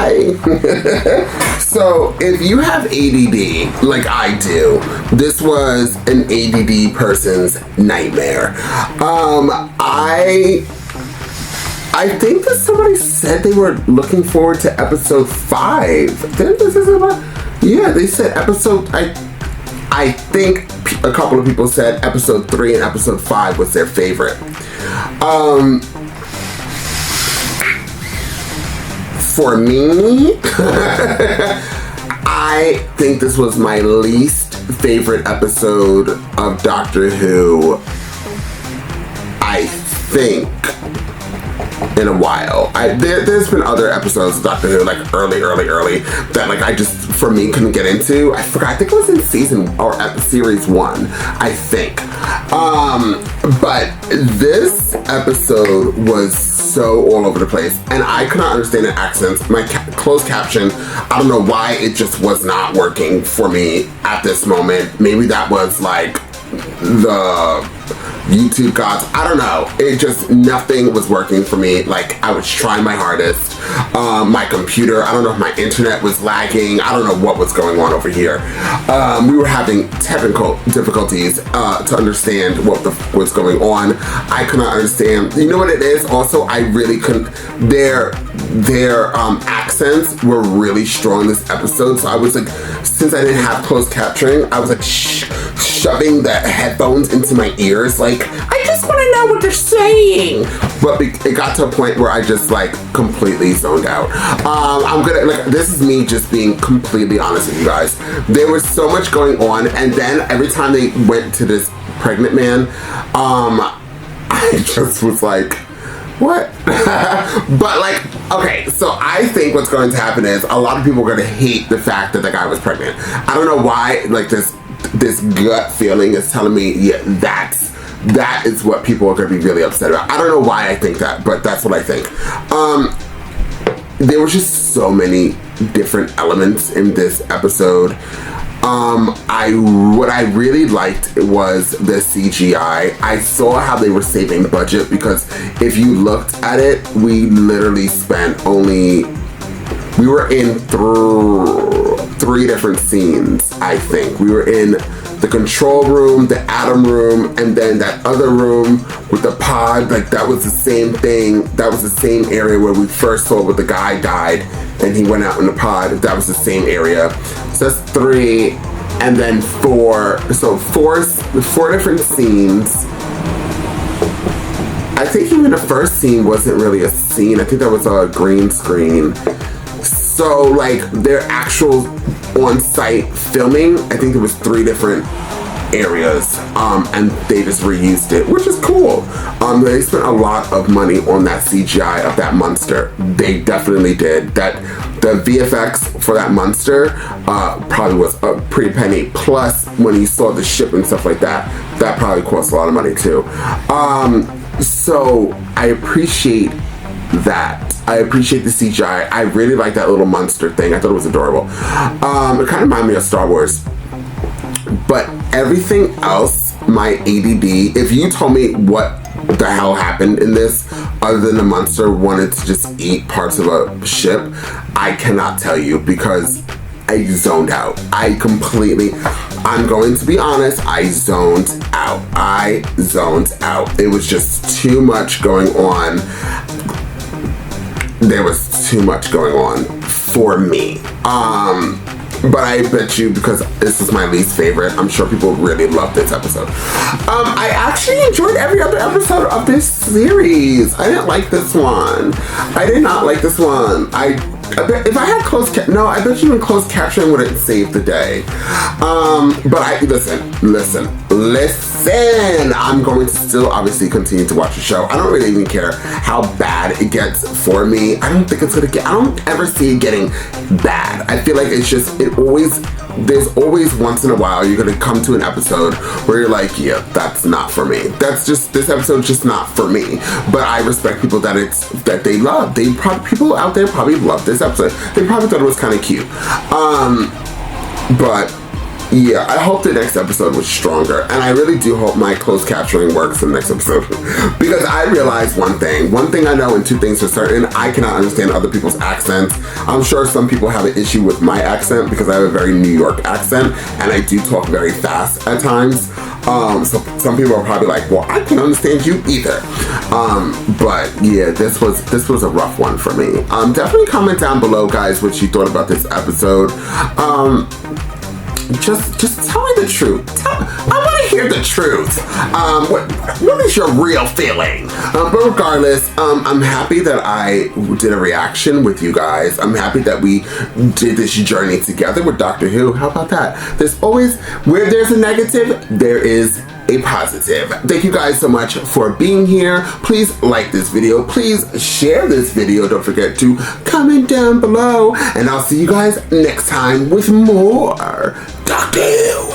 Hi. So if you have ADD, like I do, this was an ADD person's nightmare. I think that somebody said they were looking forward to episode 5. Yeah, they said episode, I think a couple of people said episode 3 and episode 5 was their favorite. For me, I think this was my least favorite episode of Doctor Who, I think, in a while. There's been other episodes of Doctor Who, like early, that like I just, for me, couldn't get into. I forgot, I think it was in series 1, I think. But this episode was so all over the place, and I could not understand the accents. My closed caption, I don't know why it just was not working for me at this moment. Maybe that was like the YouTube gods, I don't know. It just, nothing was working for me. Like, I was trying my hardest. My computer, I don't know if my internet was lagging. I don't know what was going on over here. We were having technical difficulties to understand what was going on. I could not understand. You know what it is? Also, I really couldn't. Their accents were really strong this episode. So I was like, since I didn't have closed captioning, I was like shoving the headphones into my ears, like, I just want to know what they're saying. But it got to a point where I just like completely zoned out. I'm gonna, like, this is me just being completely honest with you guys. There was so much going on, and then every time they went to this pregnant man, I just was like, what? But like, okay, so I think what's going to happen is a lot of people are going to hate the fact that the guy was pregnant. I don't know why, like, this gut feeling is telling me, yeah, that is what people are going to be really upset about. I don't know why I think that, but that's what I think. There were just so many different elements in this episode. What I really liked was the CGI. I saw how they were saving budget, because if you looked at it, we literally spent we were in 3 different scenes, I think. We were in the control room, the atom room, and then that other room with the pod. Like, that was the same thing. That was the same area where we first saw where the guy died and he went out in the pod. That was the same area. So that's 3, and then 4. So 4 different scenes. I think even the first scene wasn't really a scene. I think that was a green screen. So, like, their actual on-site filming, I think it was 3 different areas, and they just reused it, which is cool. They spent a lot of money on that CGI of that monster. They definitely did. The VFX for that monster probably was a pretty penny. Plus, when you saw the ship and stuff like that, that probably cost a lot of money too. So I appreciate that. I appreciate the CGI. I really like that little monster thing. I thought it was adorable. It kind of reminded me of Star Wars. But everything else, my ADD, if you told me what the hell happened in this, other than the monster wanted to just eat parts of a ship, I cannot tell you, because I zoned out. I'm going to be honest, I zoned out. It was just too much going on. There was too much going on for me. But I bet you, because this was my least favorite, I'm sure people really loved this episode. I actually enjoyed every other episode of this series. I didn't like this one. I did not like this one. I bet if I had closed I bet you in closed captioning wouldn't save the day. But listen. I'm going to still obviously continue to watch the show. I don't really even care how bad it gets for me. I don't ever see it getting bad. I feel like there's always once in a while you're gonna come to an episode where you're like, yeah, that's not for me. This episode's just not for me. But I respect people that they love. People out there probably love this episode. They probably thought it was kind of cute. But yeah, I hope the next episode was stronger, and I really do hope my closed captioning works in the next episode. Because I realized one thing I know and two things for certain: I cannot understand other people's accents. I'm sure some people have an issue with my accent because I have a very New York accent, and I do talk very fast at times. So some people are probably like, well, I can't understand you either. But yeah, this was a rough one for me. Definitely comment down below, guys, what you thought about this episode. Just tell me the truth. I want to hear the truth. What is your real feeling? But regardless, I'm happy that I did a reaction with you guys. I'm happy that we did this journey together with Doctor Who. How about that? There's always, where there's a negative, there is a positive. Thank you guys so much for being here. Please like this video. Please share this video. Don't forget to comment down below. And I'll see you guys next time with more Doctor Who.